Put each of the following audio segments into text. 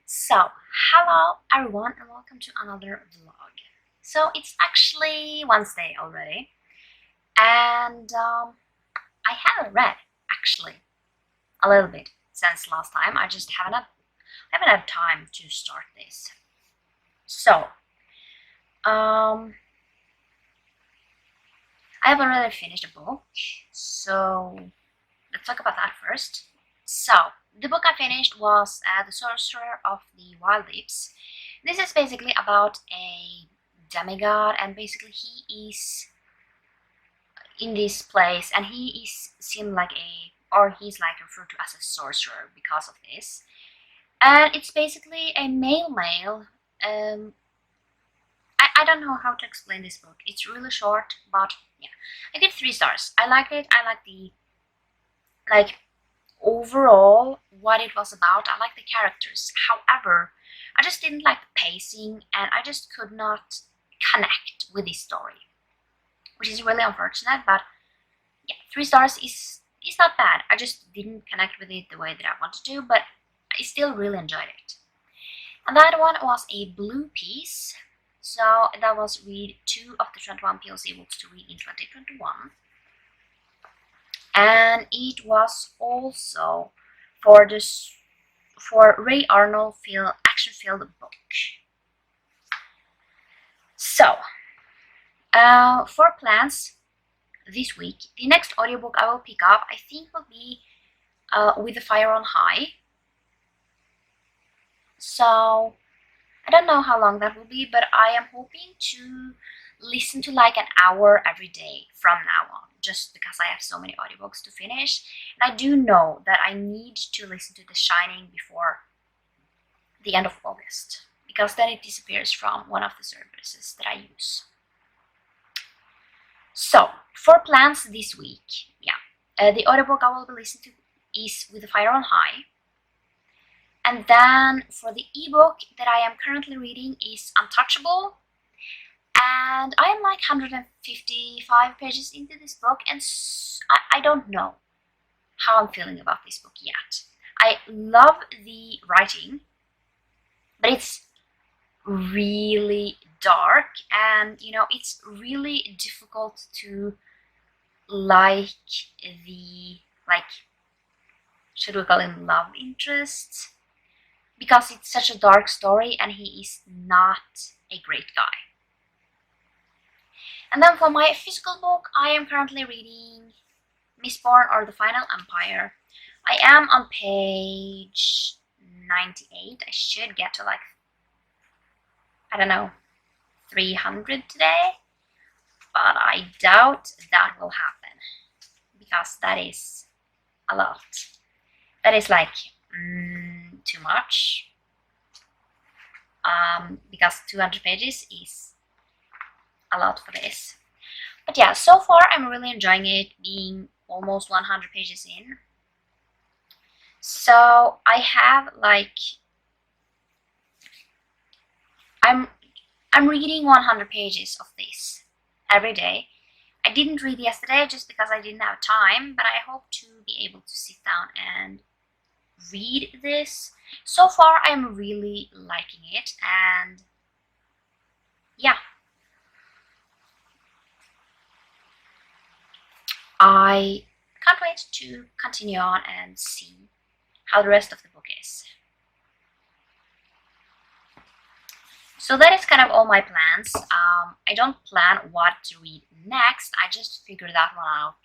So, hello everyone and welcome to another vlog. So, it's actually Wednesday already, and I haven't read actually a little bit since last time. I just haven't had time to start this. So, um, I have already finished a book, so let's talk about that first. So, the book I finished was The Sorcerer of the Wild Deeps. This is basically about a demigod, and basically he is in this place, and he is seen like he's like referred to as a sorcerer because of this. And it's basically a male. I don't know how to explain this book. It's really short, but yeah, I give 3 stars. I liked it. I like the like overall what it was about. I like the characters. However, I just didn't like the pacing, and I just could not connect with this story, which is really unfortunate. But yeah, 3 stars is not bad. I just didn't connect with it the way that I wanted to, but I still really enjoyed it. And that one was a blue piece. So that was read 2 of the 21 PLC books to read in 2021. And it was also for Ray Arnold action-filled book. So, for plans this week, the next audiobook I will pick up, I think, will be With the Fire on High. So, I don't know how long that will be, but I am hoping to listen to like an hour every day from now on, just because I have so many audiobooks to finish. And I do know that I need to listen to The Shining before the end of August, because then it disappears from one of the services that I use. So, for plans this week, the audiobook I will be listening to is With the Fire on High. And then for the ebook that I am currently reading is Untouchable. And I am like 155 pages into this book, and I don't know how I'm feeling about this book yet. I love the writing, but it's really dark, and it's really difficult to like the should we call him love interest, because it's such a dark story and he is not a great guy. And then for my physical book, I am currently reading Mistborn or the Final Empire. I am on page 98. I should get to like, I don't know, 300 today, but I doubt that will happen, because that is a lot. That is like too much, because 200 pages is a lot for this. But yeah, so far I'm really enjoying it, being almost 100 pages in. So I have I'm reading 100 pages of this every day. I didn't read yesterday just because I didn't have time, but I hope to be able to sit down and read this. So far I'm really liking it, and yeah, I can't wait to continue on and see how the rest of the book is. So that is kind of all my plans. I don't plan what to read next. I just figure that one out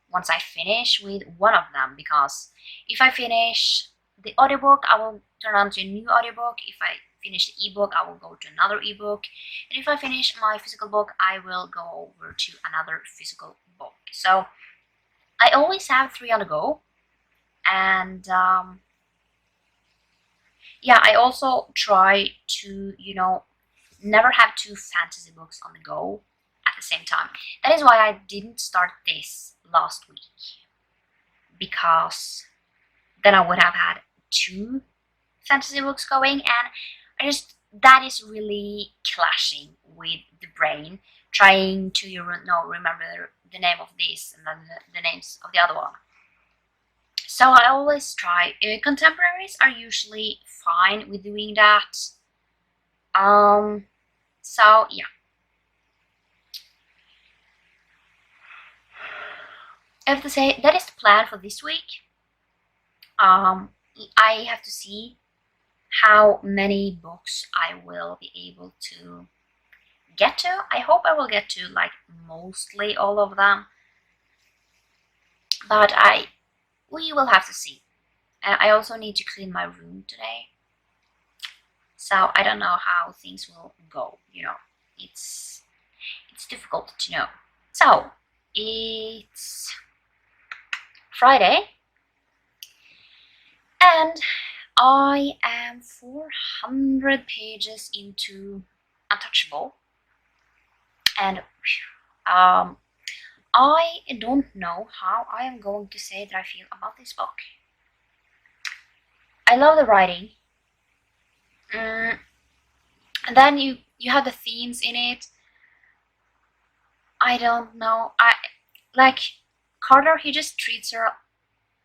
once I finish with one of them, because if I finish the audiobook, I will turn on to a new audiobook. If I finish the ebook, I will go to another ebook. And if I finish my physical book, I will go over to another physical book. So I always have 3 on the go. And yeah, I also try to, never have 2 fantasy books on the go at the same time. That is why I didn't start this last week, because then I would have had 2 fantasy books going, and that is really clashing with the brain, trying to remember the name of this and then the names of the other one. So I always try. Contemporaries are usually fine with doing that. So yeah. I have to say that is the plan for this week. I have to see how many books I will be able to get to. I hope I will get to like mostly all of them, but we will have to see. I also need to clean my room today, so I don't know how things will go. It's difficult to know. So it's Friday, and I am 400 pages into Untouchable, and I don't know how I am going to say that I feel about this book. I love the writing. And then you have the themes in it. I don't know. I like Carter. He just treats her,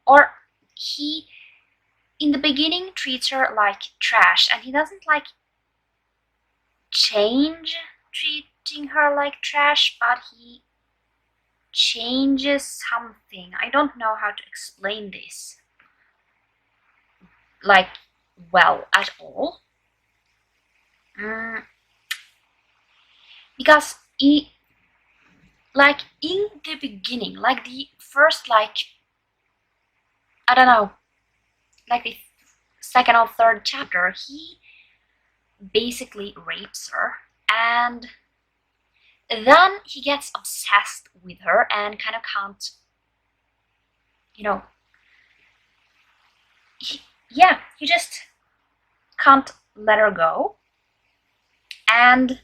or he in the beginning treats her like trash, and he doesn't like change treating her like trash, but he changes something. I don't know how to explain this like well at all. Because like in the beginning, like the first, like I don't know, like the second or third chapter, he basically rapes her, and then he gets obsessed with her and kind of can't, he just can't let her go. And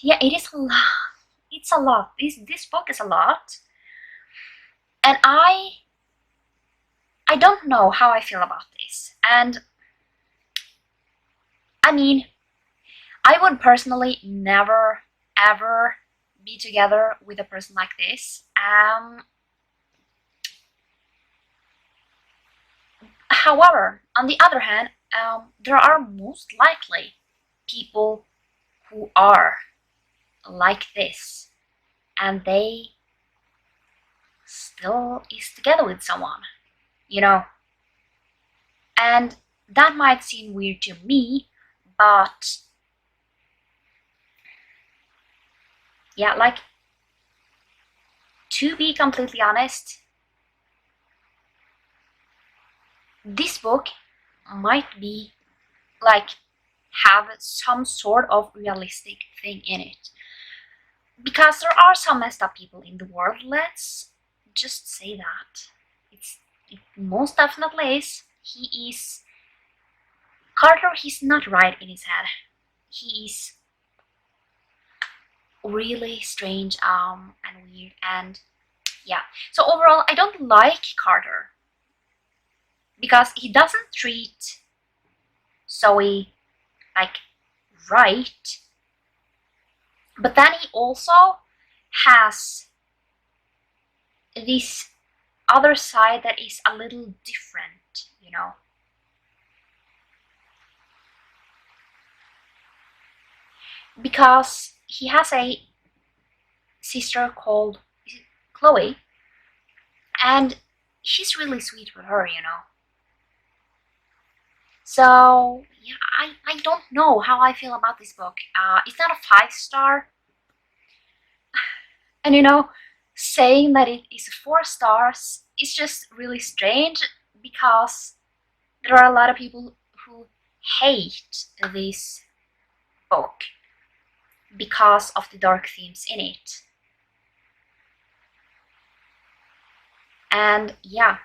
yeah, it is a lot. It's a lot. This book is a lot, and I don't know how I feel about this. And I mean, I would personally never ever be together with a person like this. However, on the other hand, there are most likely people who are like this, and they still is together with someone, and that might seem weird to me, but yeah, like, to be completely honest, this book might be like have some sort of realistic thing in it, because there are some messed up people in the world. Let's just say that it most definitely is. He is Carter. He's not right in his head. He is really strange and weird, and yeah. So overall, I don't like Carter because he doesn't treat Zoe like right, but then he also has this other side that is a little different, because he has a sister called Chloe, and she's really sweet with her, So yeah, I don't know how I feel about this book. It's not a 5-star, and saying that it is 4 stars is just really strange, because there are a lot of people who hate this book because of the dark themes in it. And yeah,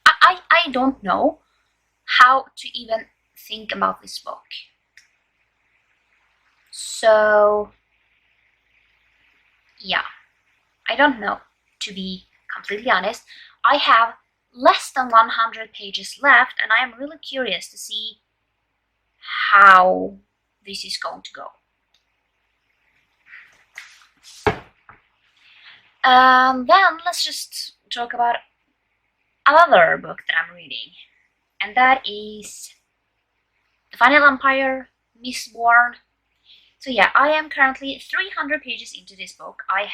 I don't know how to even think about this book. So yeah, I don't know, to be completely honest. I have less than 100 pages left, and I am really curious to see how this is going to go. Then let's just talk about another book that I'm reading, and that is The Final Empire, Mistborn. So yeah, I am currently 300 pages into this book. I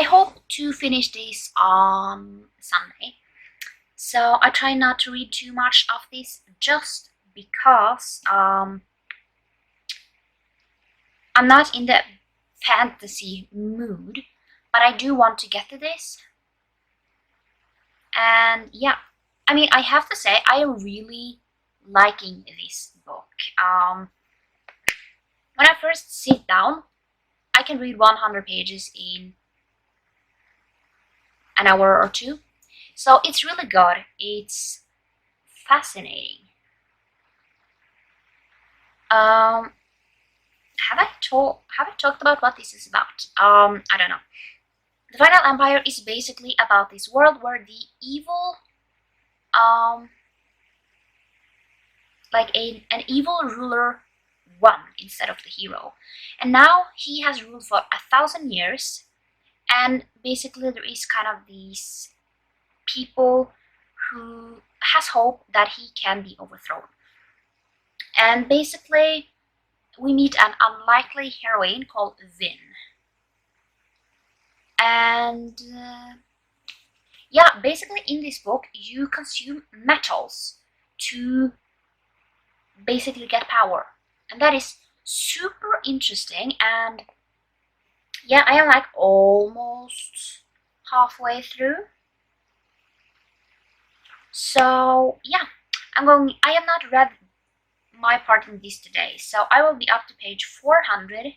hope to finish this on Sunday. So I try not to read too much of this just because I'm not in the fantasy mood, but I do want to get to this. And yeah, I mean, I have to say, I am really liking this book. When I first sit down, I can read 100 pages in an hour or two. So it's really good. It's fascinating. Have I talked about what this is about? I don't know. The Final Empire is basically about this world where the evil, like an evil ruler won instead of the hero. And now he has ruled for 1,000 years, and basically there is kind of these people who has hope that he can be overthrown. And basically we meet an unlikely heroine called Vin. And yeah, basically in this book you consume metals to basically get power, and that is super interesting. And yeah, I am like almost halfway through. So yeah, I have not read my part in this today, so I will be up to page 400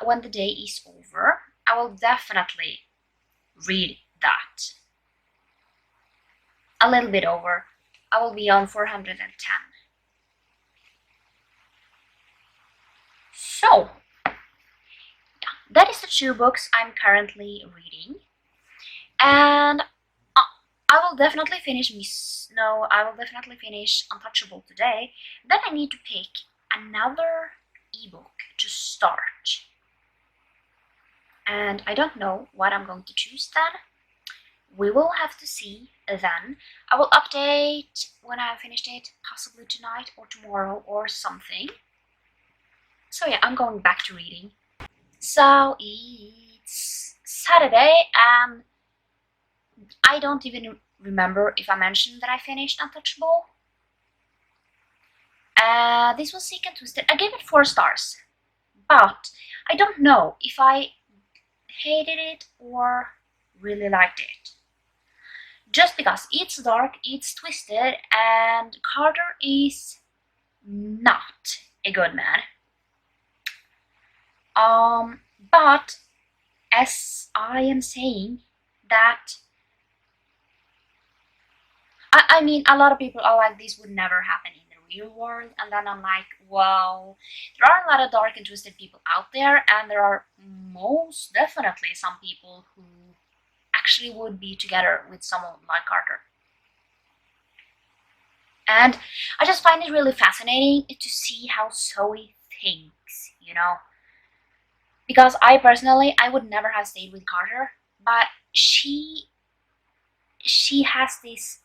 when the day is over. I will definitely read that. A little bit over. I will be on 410. So yeah, that is the 2 books I'm currently reading, and I will definitely finish Untouchable today. Then I need to pick another ebook to start, and I don't know what I'm going to choose then. We will have to see then. I will update when I have finished it, possibly tonight or tomorrow or something. So yeah, I'm going back to reading. So it's Saturday, and I don't even remember if I mentioned that I finished Untouchable. This was Sick and Twisted. I gave it 4 stars, but I don't know if I hated it or really liked it. Just because it's dark, it's twisted, and Carter is not a good man. But as I am saying that, I mean, a lot of people are like, this would never happen in the real world, and then I'm like, well, there are a lot of dark and twisted people out there, and there are most definitely some people who actually would be together with someone like Carter. And I just find it really fascinating to see how Zoe thinks, you know? Because I personally, I would never have stayed with Carter, but she has this,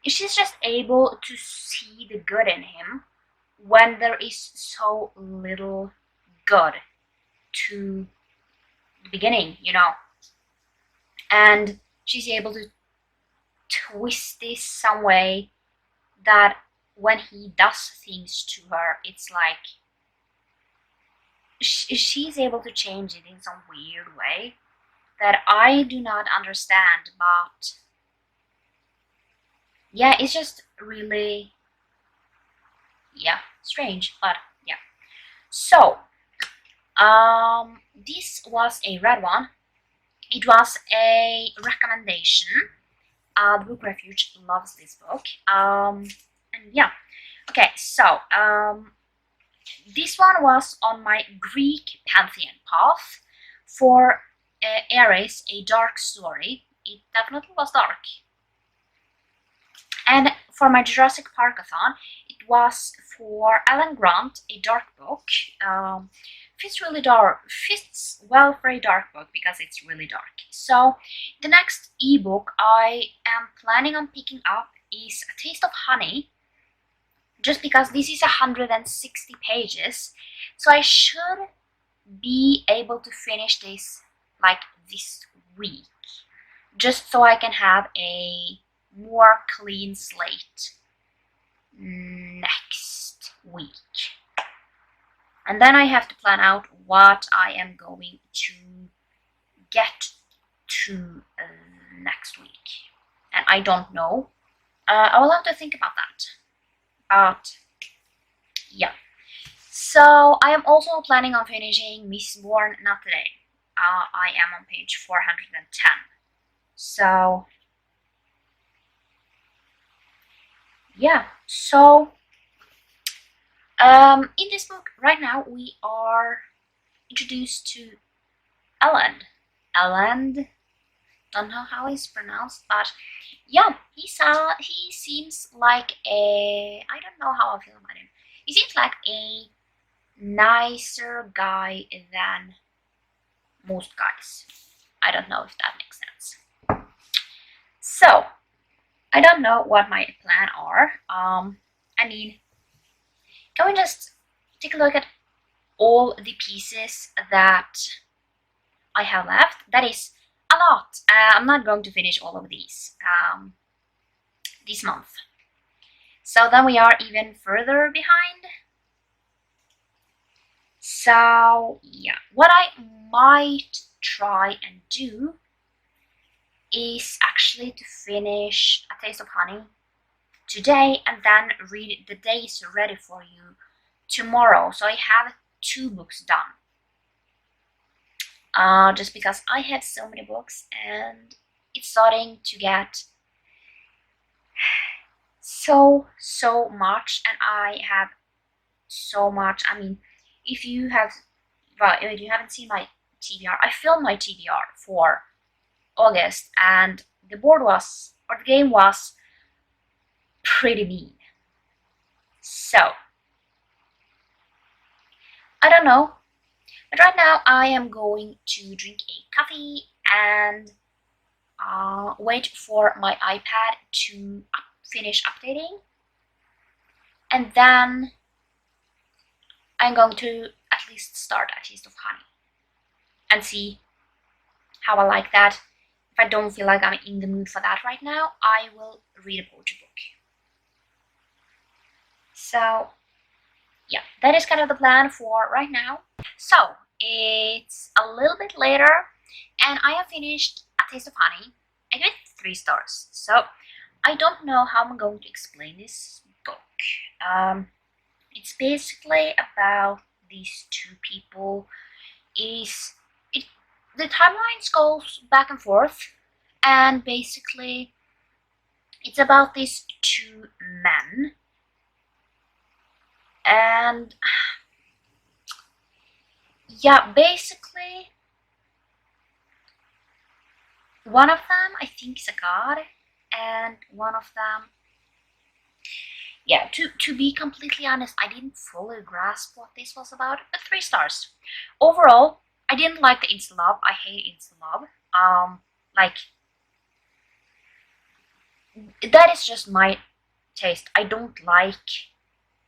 she's just able to see the good in him when there is so little good to the beginning, you know? And she's able to twist this some way that when he does things to her, it's like she's able to change it in some weird way that I do not understand, but yeah, it's just really, yeah, strange, but yeah. So this was a red one. It was a recommendation. The Book Refuge loves this book. And yeah, okay, so this one was on my Greek pantheon path for Ares, A Dark Story. It definitely was dark. And for my Jurassic Parkathon, it was for Alan Grant, a dark book. Fits really dark, fits well for a dark book because it's really dark. So the next ebook I am planning on picking up is A Taste of Honey, just because this is 160 pages, so I should be able to finish this like this week, just so I can have a more clean slate next week. And then I have to plan out what I am going to get to next week. And I don't know. I will have to think about that. But yeah. So I am also planning on finishing Mistborn Not Today. I am on page 410. So yeah. So in this book right now we are introduced to Elend. Don't know how it's pronounced, but yeah, he seems like a, I don't know how I feel about him. He seems like a nicer guy than most guys. I don't know if that makes sense. So I don't know what my plan are. I mean, can we just take a look at all the pieces that I have left? That is a lot. I'm not going to finish all of these this month. So then we are even further behind. So yeah, what I might try and do is actually to finish A Taste of Honey today and then read The Day Is Ready For You tomorrow. So I have 2 books done. Just because I have so many books and it's starting to get so much, and I have so much. I mean, if you haven't seen my TBR, I filmed my TBR for August, and the game was pretty mean. So I don't know, but right now I am going to drink a coffee and wait for my iPad to finish updating, and then I'm going to at least start A Taste of Honey and see how I like that. If I don't feel like I'm in the mood for that right now, I will read a poetry book. So yeah, that is kind of the plan for right now. So it's a little bit later and I have finished A Taste of Honey. I give it 3 stars. So I don't know how I'm going to explain this book. It's basically about these 2 people. The timelines goes back and forth, and basically it's about these 2 men, and yeah, basically one of them I think is a god, and one of them, yeah, to be completely honest, I didn't fully grasp what this was about, but 3 stars. Overall, I didn't like the Insta Love. I hate Insta Love. Like, that is just my taste. I don't like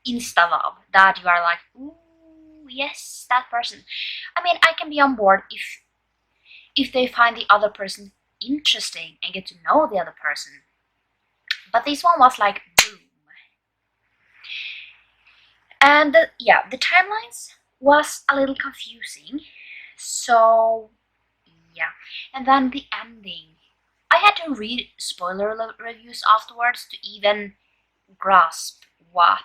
Insta Love, that you are like, ooh, yes, that person. I mean, I can be on board if they find the other person interesting and get to know the other person. But this one was like, boom. And yeah, the timelines was a little confusing. So yeah, and then the ending. I had to read spoiler reviews afterwards to even grasp what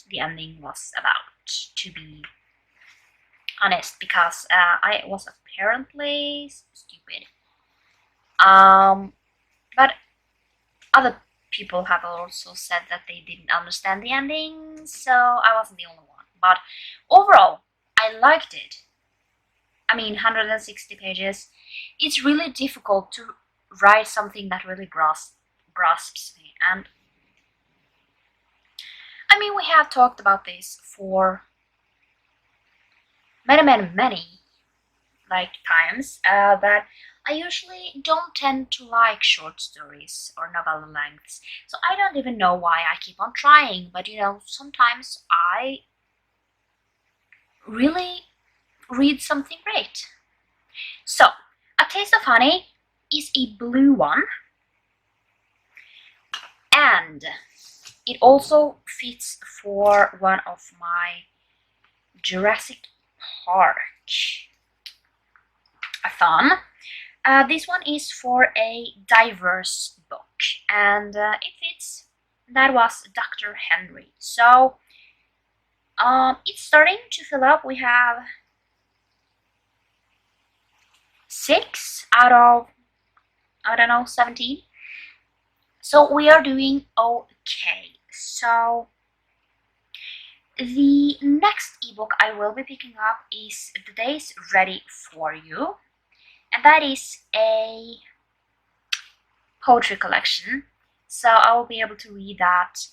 the ending was about, to be honest, because I was apparently stupid. But other people have also said that they didn't understand the ending, so I wasn't the only one. But overall, I liked it. I mean, 160 pages. It's really difficult to write something that really grasps me, and I mean, we have talked about this for many like times, that I usually don't tend to like short stories or novel lengths, so I don't even know why I keep on trying, but you know, sometimes I really read something great. So, A Taste of Honey is a blue one, and it also fits for one of my Jurassic Park a thon. This one is for a diverse book, and it fits. That was Dr. Henry. So it's starting to fill up. We have 6 out of, I don't know, 17. So we are doing okay. So the next ebook I will be picking up is The Day's Ready for You, and that is a poetry collection. So I will be able to read that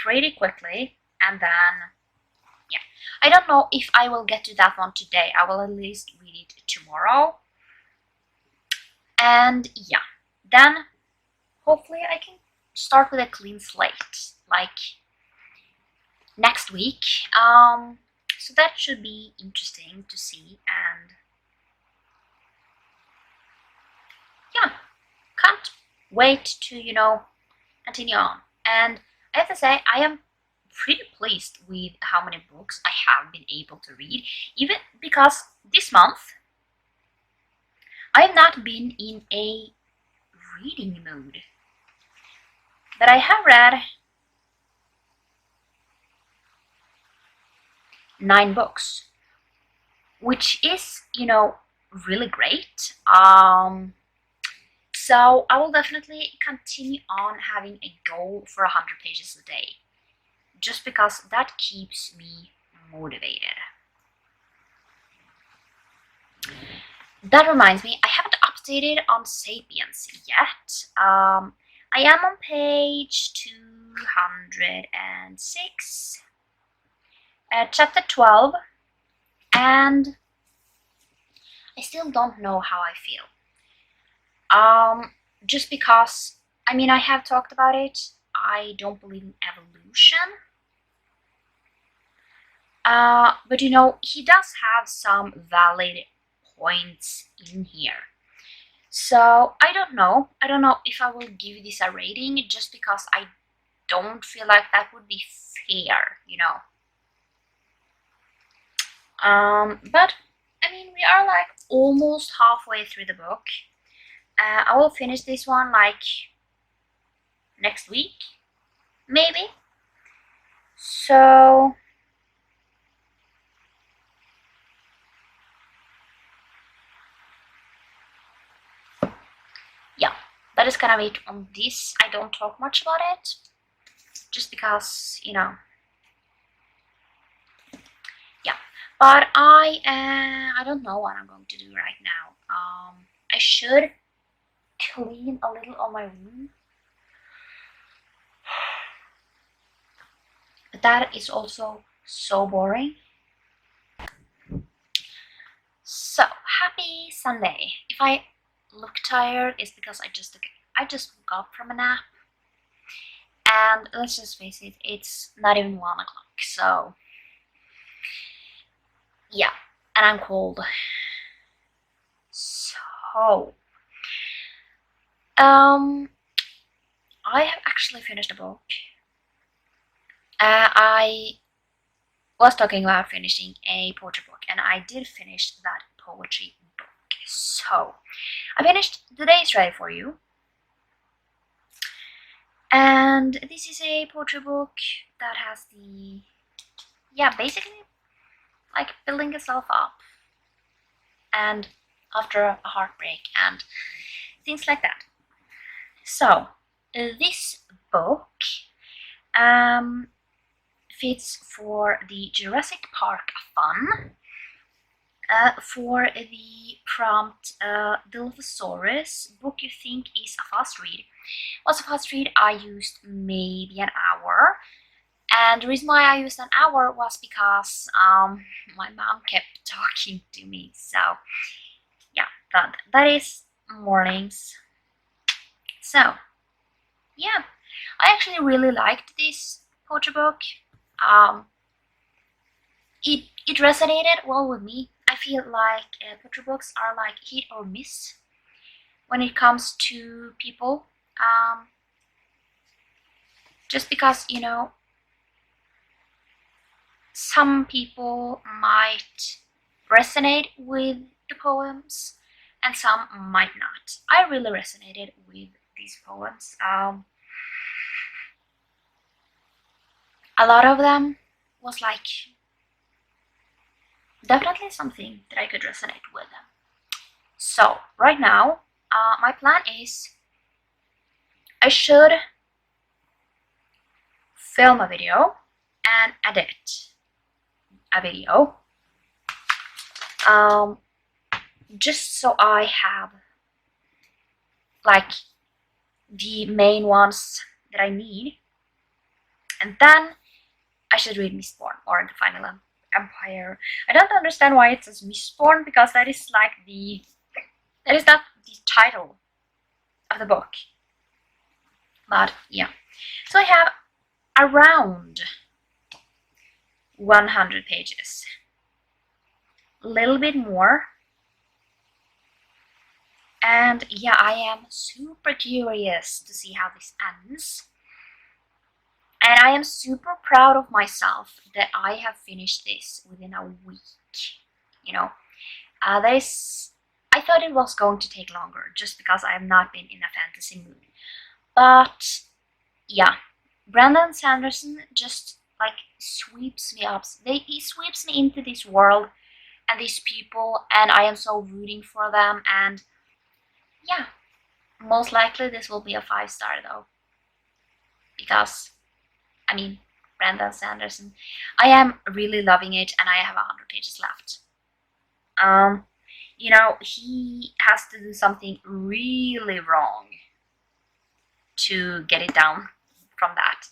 pretty quickly, and then yeah, I don't know if I will get to that one today. I will at least read it tomorrow, and yeah, then hopefully I can start with a clean slate like next week. So that should be interesting to see, and yeah, can't wait to, you know, continue on. And I have to say, I am pretty pleased with how many books I have been able to read, even because this month I have not been in a reading mood. But I have read 9 books, which is, you know, really great. So I will definitely continue on having a goal for 100 pages a day, just because that keeps me motivated. That reminds me, I haven't updated on Sapiens yet. I am on page 206, chapter 12, and I still don't know how I feel. Just because, I mean, I have talked about it. I don't believe in evolution. But you know, he does have some valid points in here. So I don't know. I don't know if I will give this a rating, just because I don't feel like that would be fair, you know. But I mean, we are like almost halfway through the book. I will finish this one like next week, maybe. So yeah, that is kind of it on this. I don't talk much about it, just because, you know. Yeah, but I don't know what I'm going to do right now. I should clean a little on my room, but that is also so boring. So happy Sunday. If I look tired, it's because I just woke up from a nap, and let's just face it, it's not even 1 o'clock. So yeah, and I'm cold. So I have actually finished a book. I was talking about finishing a poetry book, and I did finish that poetry book. So I finished The Day's Ready for You, and this is a poetry book that has the, yeah, basically like building yourself up, and after a heartbreak and things like that. So this book fits for the Jurassic Park fun, for the prompt Dilophosaurus book you think is a fast read. Was a fast read. I used maybe an hour, And the reason why I used an hour was because my mom kept talking to me. So yeah, that is mornings. So yeah, I actually really liked this poetry book. Um, it resonated well with me. I feel like poetry books are like hit or miss when it comes to people. Just because, you know, some people might resonate with the poems and some might not. I really resonated with these poems. A lot of them was like definitely something that I could resonate with them. So right now, my plan is I should film a video and edit a video, just so I have like the main ones that I need, and then I should read Mistborn or the Final Empire. I don't understand why it says Mistborn, because that is like not the title of the book. But yeah, so I have around 100 pages, a little bit more. And yeah, I am super curious to see how this ends. And I am super proud of myself that I have finished this within a week. You know, I thought it was going to take longer just because I have not been in a fantasy mood. But yeah, Brandon Sanderson just like sweeps me up. He sweeps me into this world and these people, and I am so rooting for them. And yeah, most likely this will be a 5-star though, because I mean, Brandon Sanderson. I am really loving it, and I have 100 pages left. You know, he has to do something really wrong to get it down from that.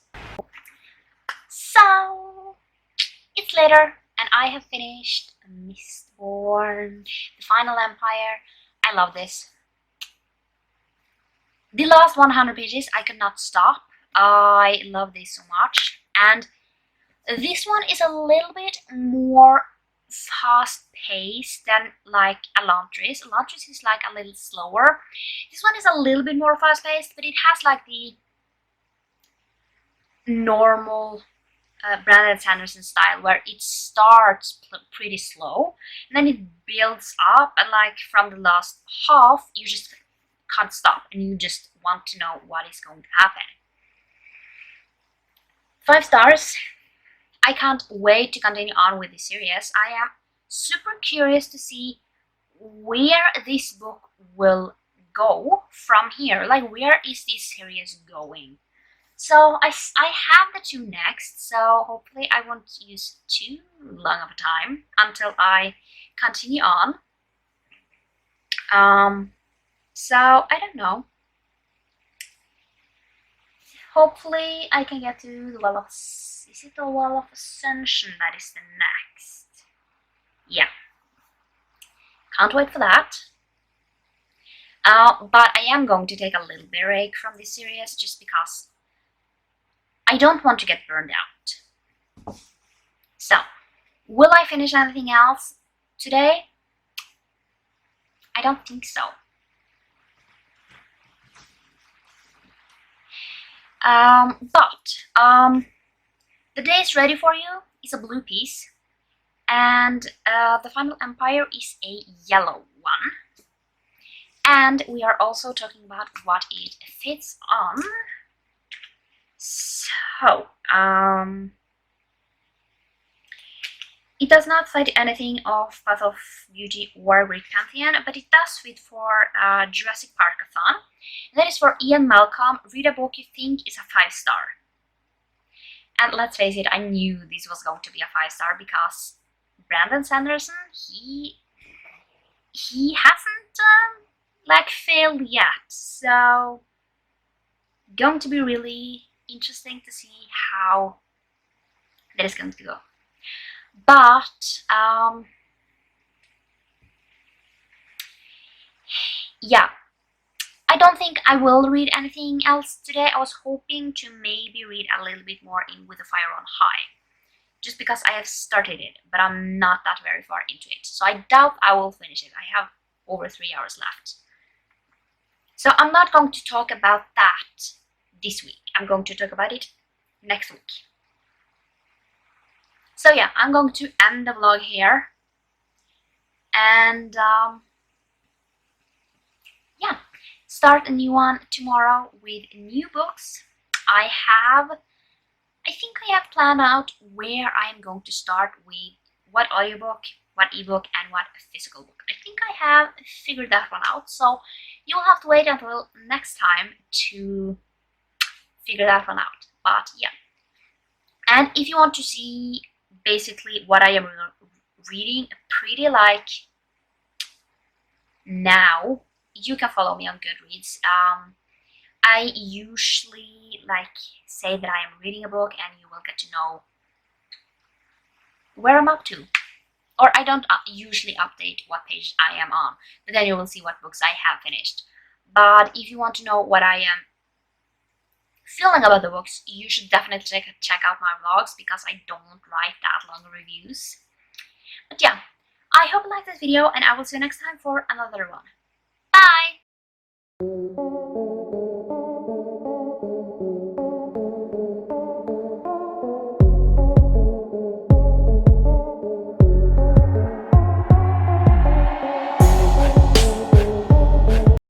So it's later, and I have finished Mistborn, the Final Empire. I love this. The last 100 pages, I could not stop. I love this so much, and this one is a little bit more fast-paced than like Elantris. Elantris is like a little slower. This one is a little bit more fast-paced, but it has like the normal Brandon Sanderson style, where it starts pretty slow and then it builds up, and like from the last half you just can't stop and you just want to know what is going to happen. 5 stars. I can't wait to continue on with the series. I am super curious to see where this book will go from here. Like, where is this series going? So I have the 2 next, so hopefully I won't use too long of a time until I continue on. So I don't know. Hopefully I can get to the Well of... Is it the Well of Ascension that is the next? Yeah. Can't wait for that. But I am going to take a little break from this series just because I don't want to get burned out. So, will I finish anything else today? I don't think so. The day is ready for you is a blue piece, and the Final Empire is a yellow one. And we are also talking about what it fits on. So, it does not fit anything of Path of Beauty or Greek Pantheon, but it does fit for Jurassic Parkathon. That is for Ian Malcolm. Read a book you think is a 5-star. And let's face it, I knew this was going to be a 5-star because Brandon Sanderson, he hasn't like failed yet. So going to be really interesting to see how that is going to go. But yeah, I don't think I will read anything else today. I was hoping to maybe read a little bit more in With the Fire on High, just because I have started it, but I'm not that very far into it. So I doubt I will finish it. I have over 3 hours left. So I'm not going to talk about that this week. I'm going to talk about it next week. So yeah, I'm going to end the vlog here. And yeah, start a new one tomorrow with new books. I think I have planned out where I'm going to start with what audiobook, what ebook, and what physical book. I think I have figured that one out, so you'll have to wait until next time to figure that one out. But yeah, and if you want to see basically what I am reading pretty like now, you can follow me on Goodreads. I usually say that I am reading a book, and you will get to know where I'm up to. Or I don't usually update what page I am on, but then you will see what books I have finished. But if you want to know what I am feeling about the books, you should definitely check out my vlogs, because I don't write that long reviews. But yeah, I hope you liked this video, and I will see you next time for another one. Bye!